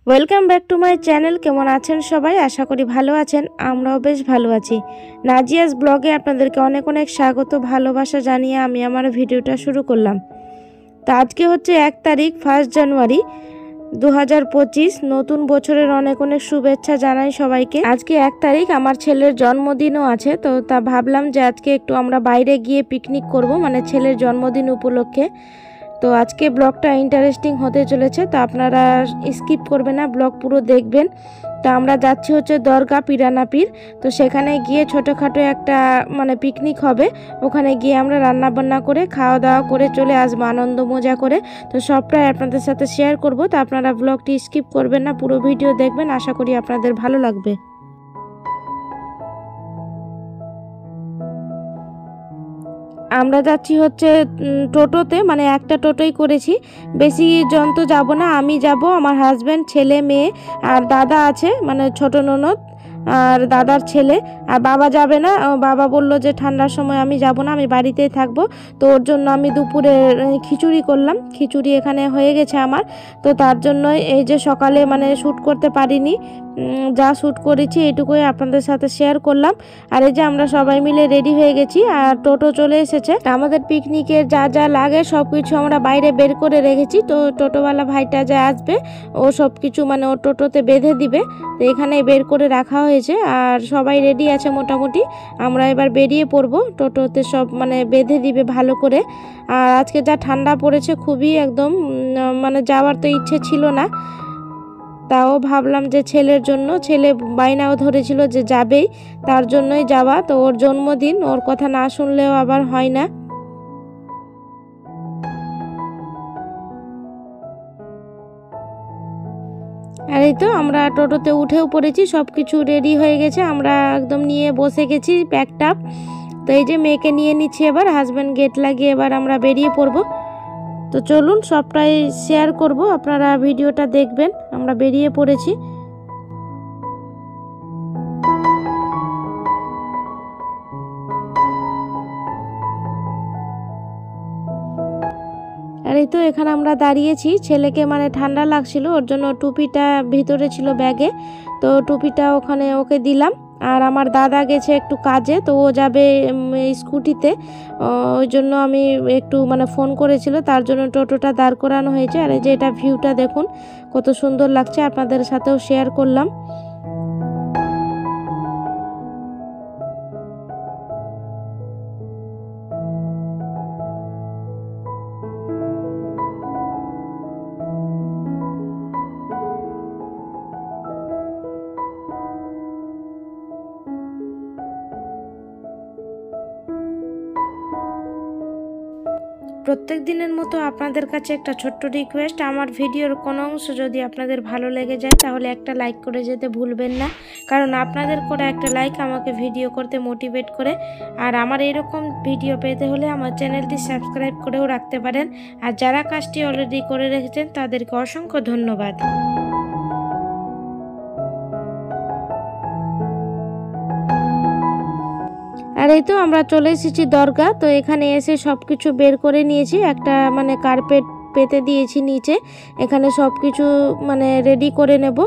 Welcome back to my channel. কেমন আছেন সবাই? আশা করি ভালো আছেন। আমরাও বেশ ভালো আছি। নাজিয়াস ব্লগে আপনাদেরকে অনেক অনেক স্বাগত, ভালোবাসা জানিয়ে আমি আমার ভিডিওটা শুরু করলাম। তো আজকে হচ্ছে 1 তারিখ, 1 জানুয়ারি 2025। নতুন বছরের অনেক অনেক শুভেচ্ছা জানাই সবাইকে। আজকে 1 তারিখ, আমার ছেলের জন্মদিনও আছে। তো তা ভাবলাম যে আজকে একটু আমরা বাইরে গিয়ে পিকনিক করব, মানে ছেলের জন্মদিন উপলক্ষে। তো আজকে ব্লগটা ইন্টারেস্টিং হতে চলেছে, তো আপনারা স্কিপ করবেন না, ব্লগ পুরো দেখবেন। তো আমরা যাচ্ছি হচ্ছে দরগা পিরানাপির। তো সেখানে গিয়ে ছোটোখাটো একটা মানে পিকনিক হবে। ওখানে গিয়ে আমরা রান্না বান্না করে খাওয়া দাওয়া করে চলে আসবো আনন্দ মজা করে। তো সবটাই আপনাদের সাথে শেয়ার করব। তো আপনারা ব্লগটি স্কিপ করবেন না, পুরো ভিডিও দেখবেন, আশা করি আপনাদের ভালো লাগবে। আমরা যাচ্ছি হচ্ছে টোটোতে, মানে একটা টোটোই করেছি, বেশি জন তো যাবো না। আমি যাব, আমার হাজব্যান্ড, ছেলে মেয়ে আর দাদা আছে, মানে ছোট ননদ আর দাদার ছেলে। আর বাবা যাবে না, বাবা বলল যে ঠান্ডার সময় আমি যাব না, আমি বাড়িতেই থাকবো। তো ওর জন্য আমি দুপুরে খিচুড়ি করলাম। খিচুড়ি এখানে হয়ে গেছে আমার। তো তার জন্যই এই যে সকালে মানে শ্যুট করতে পারিনি, যা শ্যুট করেছি এইটুকুই আপনাদের সাথে শেয়ার করলাম। আর এই যে আমরা সবাই মিলে রেডি হয়ে গেছি আর টোটো চলে এসেছে। আমাদের পিকনিকের যা যা লাগে সব কিছু আমরা বাইরে বের করে রেখেছি। তো টোটোওয়ালা ভাইটা যা আসবে ও সব কিছু মানে ও টোটোতে বেঁধে দিবে। তো এখানে বের করে রাখা হয়েছে আর সবাই রেডি আছে মোটামুটি। আমরা এবার বেরিয়ে পড়বো, টোটোতে সব মানে বেঁধে দিবে ভালো করে। আর আজকে যা ঠান্ডা পড়েছে, খুবই একদম মানে যাওয়ার তো ইচ্ছে ছিল না, তাও ভাবলাম যে ছেলের জন্য, ছেলে বায়নাও ধরেছিল যে যাবেই, তার জন্যই যাওয়া। তো ওর জন্মদিন, ওর কথা না শুনলেও আবার হয় না। আর এই তো আমরা টোটোতে উঠেও পড়েছি, সব কিছু রেডি হয়ে গেছে, আমরা একদম নিয়ে বসে গেছি প্যাকটাপ। তো এই যে মেয়েকে নিয়ে নিচ্ছি, এবার হাজব্যান্ড গেট লাগিয়ে এবার আমরা বেরিয়ে পড়বো। তো চলুন সবটাই শেয়ার করব, আপনারা ভিডিওটা দেখবেন। আমরা বেরিয়ে পড়েছি। আর এই তো এখানে আমরা দাঁড়িয়েছি, ছেলেকে মানে ঠান্ডা লাগছিল, ওর জন্য টুপিটা ভিতরে ছিল ব্যাগে, তো টুপিটা ওখানে ওকে দিলাম। আর আমার দাদা গেছে একটু কাজে, তো ও যাবে স্কুটিতে, ওই জন্য আমি একটু মানে ফোন করেছিল, তার জন্য টোটোটা দাঁড় করানো হয়েছে। আর এই যে এটা ভিউটা দেখুন কত সুন্দর লাগছে, আপনাদের সাথেও শেয়ার করলাম। প্রত্যেক দিনের মতো আপনাদের কাছে একটা ছোট্ট রিকোয়েস্ট, আমার ভিডিওর কোনো অংশ যদি আপনাদের ভালো লেগে যায় তাহলে একটা লাইক করে যেতে ভুলবেন না, কারণ আপনাদের করা একটা লাইক আমাকে ভিডিও করতে মোটিভেট করে। আর আমার এরকম ভিডিও পেতে হলে আমার চ্যানেলটি সাবস্ক্রাইব করেও রাখতে পারেন। আর যারা কাজটি অলরেডি করে রেখেছেন তাদেরকে অসংখ্য ধন্যবাদ। আর এই তো আমরা চলে এসেছি দরগা। তো এখানে এসে সব কিছু বের করে নিয়েছি, একটা মানে কার্পেট পেতে দিয়েছি নিচে, এখানে সব কিছু মানে রেডি করে নেব।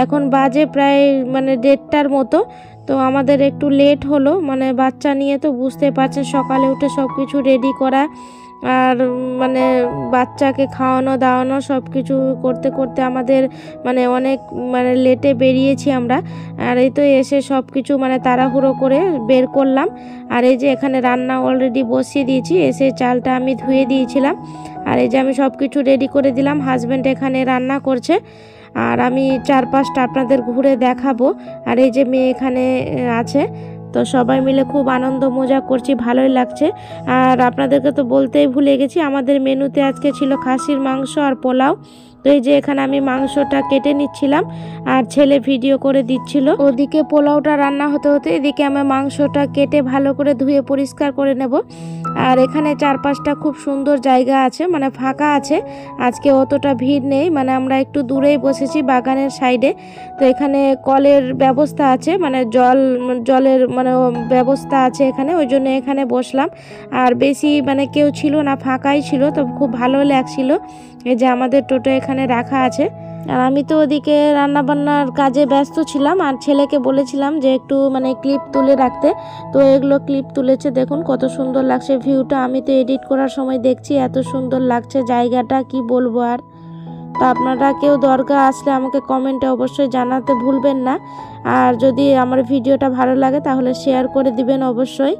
এখন বাজে প্রায় মানে 1:30টার মতো। তো আমাদের একটু লেট হলো, মানে বাচ্চা নিয়ে তো বুঝতে পারছেন, সকালে উঠে সব কিছু রেডি করা আর মানে বাচ্চাকে খাওয়ানো দাওয়ানো সব কিছু করতে করতে আমাদের মানে অনেক মানে লেটে বেরিয়েছি আমরা। আর এই তো এসে সব কিছু মানে তাড়াহুড়ো করে বের করলাম। আর এই যে এখানে রান্না অলরেডি বসিয়ে দিয়েছি, এসে চালটা আমি ধুয়ে দিয়েছিলাম। আর এই যে আমি সব কিছু রেডি করে দিলাম, হাজব্যান্ড এখানে রান্না করছে আর আমি চারপাশটা আপনাদের ঘুরে দেখাবো। আর এই যে মেয়ে এখানে আছে, তো সবাই মিলে খুব আনন্দ মজা করছি, ভালোই লাগছে। আর আপনাদেরকে তো বলতেই ভুলে গেছি, আমাদের মেনুতে আজকে ছিল খাসির মাংস আর পোলাও। তো এই যে এখানে আমি মাংসটা কেটে নিচ্ছিলাম আর ছেলে ভিডিও করে দিচ্ছিল, ওদিকে পোলাওটা রান্না হতে হতে এদিকে আমি মাংসটা কেটে ভালো করে ধুয়ে পরিষ্কার করে নেব। আর এখানে চারপাশটা খুব সুন্দর জায়গা আছে, মানে ফাঁকা আছে, আজকে অতটা ভিড় নেই, মানে আমরা একটু দূরেই বসেছি বাগানের সাইডে। তো এখানে কলের ব্যবস্থা আছে, মানে জলের মানে ব্যবস্থা আছে এখানে, ওই জন্য এখানে বসলাম। আর বেশি মানে কেউ ছিল না, ফাঁকাই ছিল, তো খুব ভালো লাগছিল। এই যে আমাদের টোটো এখানে রাখা আছে। আর আমি তো ওদিকে রান্নাবান্নার কাজে ব্যস্ত ছিলাম, আর ছেলেকে বলেছিলাম যে একটু মানে ক্লিপ তুলে রাখতে। তো এগুলো ক্লিপ তুলেছে, দেখুন কত সুন্দর লাগছে ভিউটা। আমি তো এডিট করার সময় দেখছি এত সুন্দর লাগছে জায়গাটা, কি বলবো আর। তো আপনারা কেউ দরগা আসলে আমাকে কমেন্টে অবশ্যই জানাতে ভুলবেন না। আর যদি আমার ভিডিওটা ভালো লাগে তাহলে শেয়ার করে দিবেন অবশ্যই।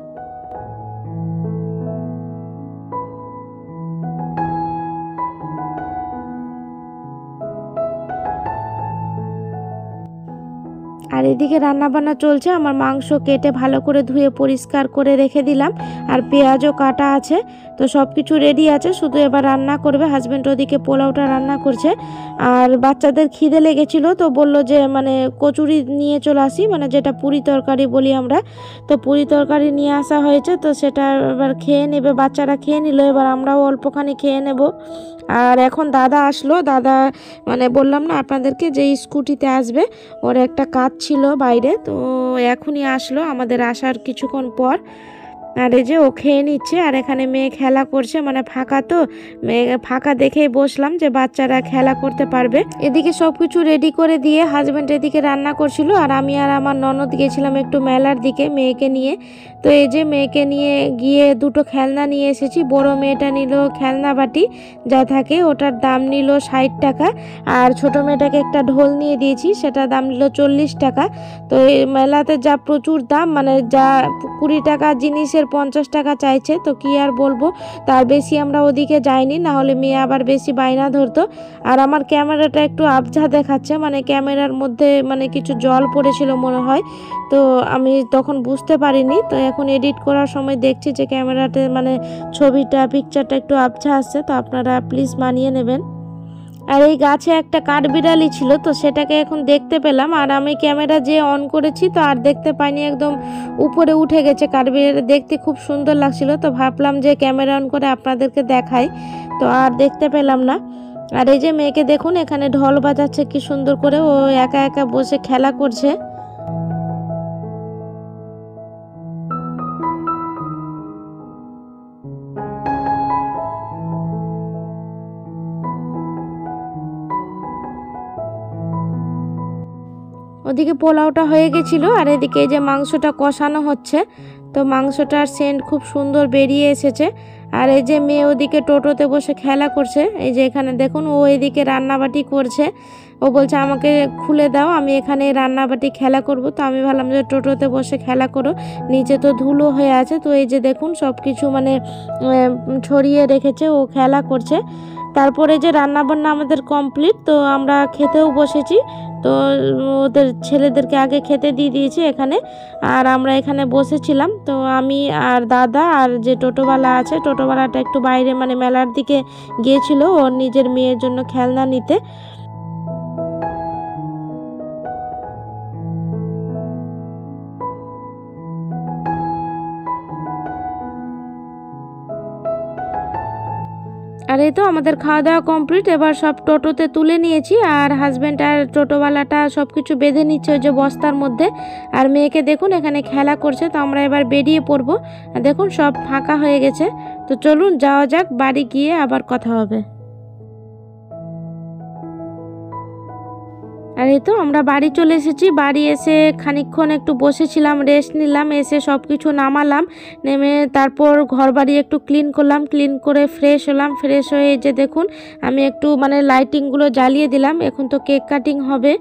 আর এদিকে রান্না বান্না চলছে, আমার মাংস কেটে ভালো করে ধুয়ে পরিষ্কার করে রেখে দিলাম, আর পেঁয়াজও কাটা আছে। তো সব কিছু রেডি আছে, শুধু এবার রান্না করবে। হাজব্যান্ড ওদিকে পোলাওটা রান্না করছে। আর বাচ্চাদের খিদে লেগেছিল, তো বললো যে মানে কচুরি নিয়ে চলে আসি, মানে যেটা পুরি তরকারি বলি আমরা। তো পুরি তরকারি নিয়ে আসা হয়েছে, তো সেটা এবার খেয়ে নেবে, বাচ্চারা খেয়ে নিল, এবার আমরাও অল্পখানি খেয়ে নেব। আর এখন দাদা আসলো, দাদা মানে বললাম না আপনাদেরকে যে স্কুটিতে আসবে, ওর একটা কাজ ছিল বাইরে, তো এখনই আসলো আমাদের আসার কিছুক্ষণ পর। আর এই যে ও খেয়ে নিচ্ছে, আর এখানে মেয়ে খেলা করছে, মানে ফাঁকা তো, মেয়ে ফাঁকা দেখেই বসলাম যে বাচ্চারা খেলা করতে পারবে। এদিকে সব কিছু রেডি করে দিয়ে হাজব্যান্ড এদিকে রান্না করছিল, আর আমি আর আমার ননদ গেছিলাম একটু মেলার দিকে মেয়েকে নিয়ে। তো এই যে মেয়েকে নিয়ে গিয়ে দুটো খেলনা নিয়ে এসেছি। বড় মেয়েটা নিল খেলনা বাটি যা থাকে, ওটার দাম নিল 60 টাকা। আর ছোট মেয়েটাকে একটা ঢোল নিয়ে দিয়েছি, সেটার দাম নিল 40 টাকা। তো এই মেলাতে যা প্রচুর দাম, মানে যা 20 টাকা জিনিসের 50 টাকা চাইছে, তো কি আর বলবো। তার বেশি আমরা ওদিকে যাইনি, না হলে মেয়ে আবার বেশি বায়না ধরতো। আর আমার ক্যামেরাটা একটু আবঝা দেখাচ্ছে, মানে ক্যামেরার মধ্যে মানে কিছু জল পড়েছিল মনে হয়, তো আমি তখন বুঝতে পারিনি। তো এখন এডিট করার সময় দেখছি যে ক্যামেরাতে মানে পিকচারটা একটু আবঝা আসছে, তো আপনারা প্লিজ মানিয়ে নেবেন। আর এই গাছে একটা কাঠবিড়ালি ছিল, তো সেটাকে এখন দেখতে পেলাম, আর আমি ক্যামেরা যে অন করেছি তো আর দেখতে পাইনি, একদম উপরে উঠে গেছে কাঠবিড়ালি, দেখতে খুব সুন্দর লাগছিল। তো ভাবলাম যে ক্যামেরা অন করে আপনাদেরকে দেখাই, তো আর দেখতে পেলাম না। আর এই যে মেয়েকে দেখুন এখানে ঢোল বাজাচ্ছে কি সুন্দর করে, ও একা একা বসে খেলা করছে। ওদিকে পোলাওটা হয়ে গেছিল, আর এদিকে এই যে মাংসটা কষানো হচ্ছে। তো মাংসটার সেন্ট খুব সুন্দর বেরিয়ে এসেছে। আর এই যে মেয়ে ওদিকে টোটোতে বসে খেলা করছে, এই যে এখানে দেখুন ও এদিকে রান্নাবাটি করছে। ও বলছে আমাকে খুলে দাও, আমি এখানে রান্নাবাটি খেলা করব। তো আমি ভাবলাম যে টোটোতে বসে খেলা করো, নিচে তো ধুলো হয়ে আছে। তো এই যে দেখুন সব কিছু মানে ছড়িয়ে রেখেছে, ও খেলা করছে। তারপরে যে রান্নাবান্না আমাদের কমপ্লিট, তো আমরা খেতেও বসেছি। তো ওদের ছেলেদেরকে আগে খেতে দিয়ে দিয়েছি এখানে, আর আমরা এখানে বসেছিলাম। তো আমি আর দাদা আর যে টোটোওয়ালা আছে, টোটোওয়ালাটা একটু বাইরে মানে মেলার দিকে গিয়েছিল ওর নিজের মেয়ের জন্য খেলনা নিতে। আর এই তো আমাদের খাওয়া দাওয়া কমপ্লিট, এবার সব টোটোতে তুলে নিয়েছি, আর হাজব্যান্ড আর টোটোওয়ালাটা সব কিছু বেঁধে নিচ্ছে ওই যে বস্তার মধ্যে। আর মেয়েকে দেখুন এখানে খেলা করছে, তো আমরা এবার বেরিয়ে পড়বো। আর দেখুন সব ফাঁকা হয়ে গেছে, তো চলুন যাওয়া যাক, বাড়ি গিয়ে আবার কথা হবে। আর এই তো আমরা বাড়ি চলে এসেছি। বাড়ি এসে খানিকক্ষণ একটু বসেছিলাম, রেস্ট নিলাম, এসে সব কিছু নামালাম, নেমে তারপর ঘর বাড়ি একটু ক্লিন করলাম, ক্লিন করে ফ্রেশ হলাম। ফ্রেশ হয়ে যে দেখুন আমি একটু মানে লাইটিংগুলো জ্বালিয়ে দিলাম। এখন তো কেক কাটিং হবে,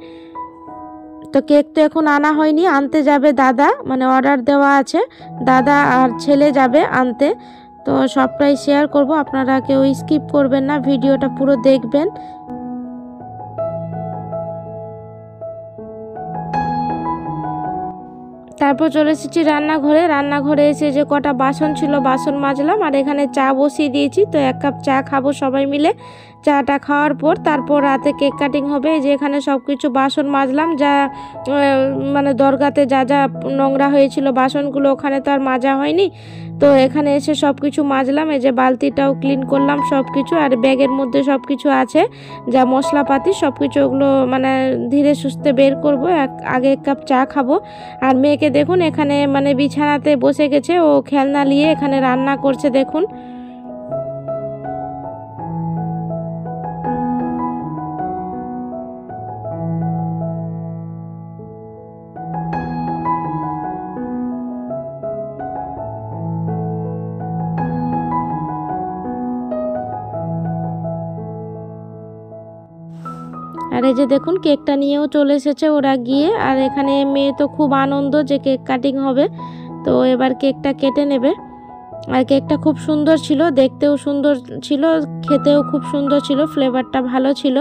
তো কেক তো এখন আনা হয়নি, আনতে যাবে দাদা, মানে অর্ডার দেওয়া আছে, দাদা আর ছেলে যাবে আনতে। তো সবটাই শেয়ার করব, আপনারা কেউ স্কিপ করবেন না, ভিডিওটা পুরো দেখবেন। তারপর চলে এসেছি রান্নাঘরে। রান্নাঘরে এসে যে কটা বাসন ছিল বাসন মাজলাম, আর এখানে চা বসিয়ে দিয়েছি। তো 1 কাপ চা খাবো সবাই মিলে। চাটা খাওয়ার পর তারপর রাতে কেক কাটিং হবে। এই যে এখানে সব কিছু বাসন মাজলাম, যা মানে দরগাতে যা যা নোংরা হয়েছিল বাসনগুলো, ওখানে তো আর মাজা হয়নি। তো এখানে এসে সব কিছু মাজলাম, এই যে বালতিটাও ক্লিন করলাম সব কিছু। আর ব্যাগের মধ্যে সব কিছু আছে, যা মশলাপাতি সব কিছু, ওগুলো মানে ধীরে সুস্থে বের করব। আগে 1 কাপ চা খাবো। আর মেয়েকে দেখুন এখানে মানে বিছানাতে বসে গেছে, ও খেলনা নিয়ে এখানে রান্না করছে দেখুন। আর এই যে দেখুন কেকটা নিয়েও চলে এসেছে ওরা গিয়ে। আর এখানে মেয়ে তো খুব আনন্দ যে কেক কাটিং হবে, তো এবার কেকটা কেটে নেবে। আর কেকটা খুব সুন্দর ছিল, দেখতেও সুন্দর ছিল, খেতেও খুব সুন্দর ছিল, ফ্লেভারটা ভালো ছিল।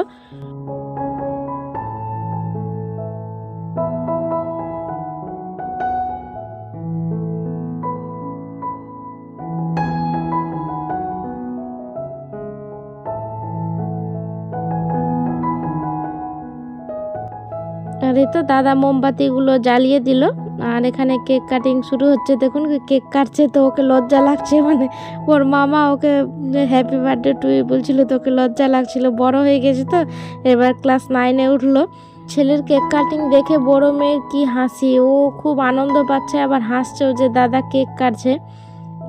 আর এই তো দাদা মোমবাতিগুলো জ্বালিয়ে দিল। আর এখানে কেক কাটিং শুরু হচ্ছে। দেখুন কেক কাটছে তো ওকে লজ্জা লাগছে, মানে ওর মামা ওকে হ্যাপি বার্থডে টু ইউ বলছিল, তো ওকে লজ্জা লাগছিল, বড় হয়ে গেছে তো, এবার ক্লাস 9-এ উঠলো। ছেলের কেক কাটিং দেখে বড় মেয়ের কি হাসি, ও খুব আনন্দ পাচ্ছে, আবার হাসছেও যে দাদা কেক কাটছে।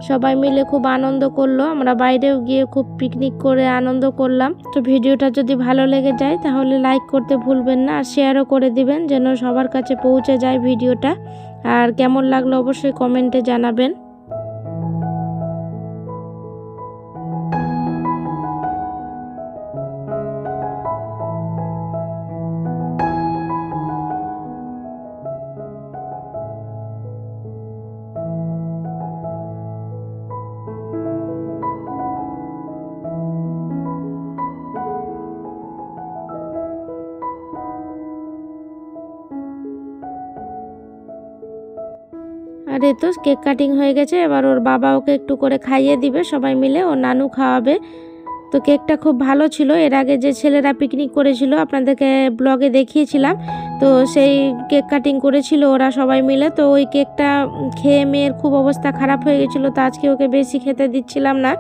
সবাই মিলে খুব আনন্দ করলো। আমরা বাইরেও গিয়ে খুব পিকনিক করে আনন্দ করলাম। তো ভিডিওটা যদি ভালো লেগে যায় তাহলে লাইক করতে ভুলবেন না, আর শেয়ারও করে দিবেন যেন সবার কাছে পৌঁছে যায় ভিডিওটা। আর কেমন লাগলো অবশ্যই কমেন্টে জানাবেন। আর এই তো কেক কাটিং হয়ে গেছে, এবার ওর বাবা ওকে একটু করে খাইয়ে দিবে, সবাই মিলে ওর নানু খাওয়াবে। তো কেকটা খুব ভালো ছিল। এর আগে যে ছেলেরা পিকনিক করেছিল আপনাদেরকে ব্লগে দেখিয়েছিলাম, তো সেই কেক কাটিং করেছিল ওরা সবাই মিলে। তো ওই কেকটা খেয়ে মেয়ের খুব অবস্থা খারাপ হয়ে গেছিলো, তো আজকে ওকে বেশি খেতে দিচ্ছিলাম না,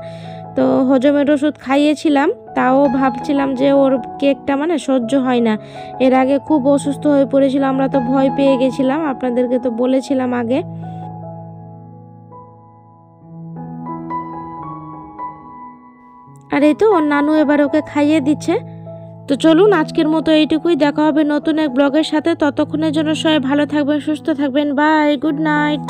তো হজমের ওষুধ খাইয়েছিলাম। তাও ভাবছিলাম যে ওর কেকটা মানে সহ্য হয় না। এর আগে খুব অসুস্থ হয়ে পড়েছিল, আমরা তো ভয় পেয়ে গেছিলাম, আপনাদেরকে তো বলেছিলাম আগে। আর এই তো ওর নানু এবার ওকে খাইয়ে দিচ্ছে। তো চলুন আজকের মতো এইটুকুই, দেখা হবে নতুন এক ব্লগের সাথে। ততক্ষণের জন্য সবাই ভালো থাকবেন, সুস্থ থাকবেন, বাই, গুড নাইট।